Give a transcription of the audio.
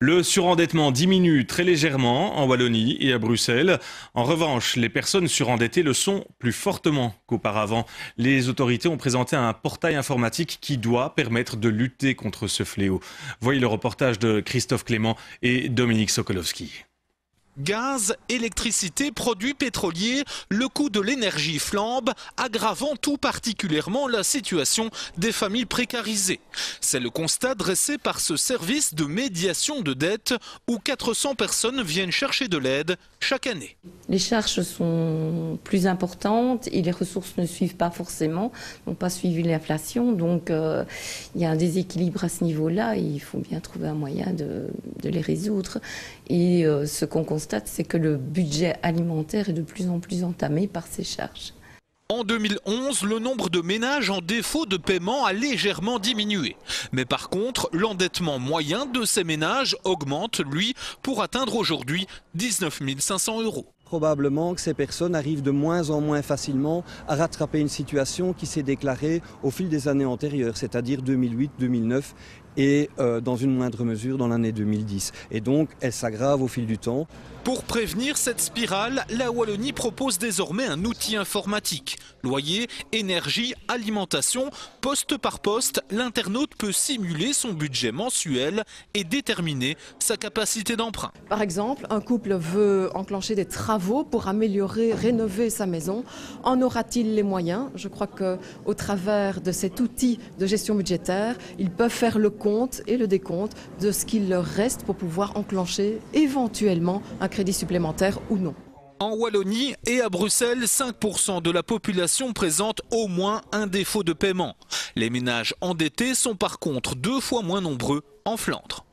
Le surendettement diminue très légèrement en Wallonie et à Bruxelles. En revanche, les personnes surendettées le sont plus fortement qu'auparavant. Les autorités ont présenté un portail informatique qui doit permettre de lutter contre ce fléau. Voyez le reportage de Christophe Clément et Dominique Sokolowski. Gaz, électricité, produits pétroliers, le coût de l'énergie flambe, aggravant tout particulièrement la situation des familles précarisées. C'est le constat dressé par ce service de médiation de dette où 400 personnes viennent chercher de l'aide chaque année. Les charges sont plus importantes et les ressources ne suivent pas forcément, n'ont pas suivi l'inflation. Donc il y a un déséquilibre à ce niveau-là et il faut bien trouver un moyen de les résoudre. Et ce qu'on constate, c'est que le budget alimentaire est de plus en plus entamé par ces charges. En 2011, le nombre de ménages en défaut de paiement a légèrement diminué. Mais par contre, l'endettement moyen de ces ménages augmente, lui, pour atteindre aujourd'hui 19 500 €. Probablement que ces personnes arrivent de moins en moins facilement à rattraper une situation qui s'est déclarée au fil des années antérieures, c'est-à-dire 2008, 2009 et dans une moindre mesure dans l'année 2010. Et donc, elle s'aggrave au fil du temps. Pour prévenir cette spirale, la Wallonie propose désormais un outil informatique. Loyer, énergie, alimentation, poste par poste, l'internaute peut simuler son budget mensuel et déterminer sa capacité d'emprunt. Par exemple, un couple veut enclencher des travaux pour améliorer, rénover sa maison. En aura-t-il les moyens? Je crois qu'au travers de cet outil de gestion budgétaire, ils peuvent faire le compte et le décompte de ce qu'il leur reste pour pouvoir enclencher éventuellement un crédit supplémentaire ou non. En Wallonie et à Bruxelles, 5% de la population présente au moins un défaut de paiement. Les ménages endettés sont par contre 2 fois moins nombreux en Flandre.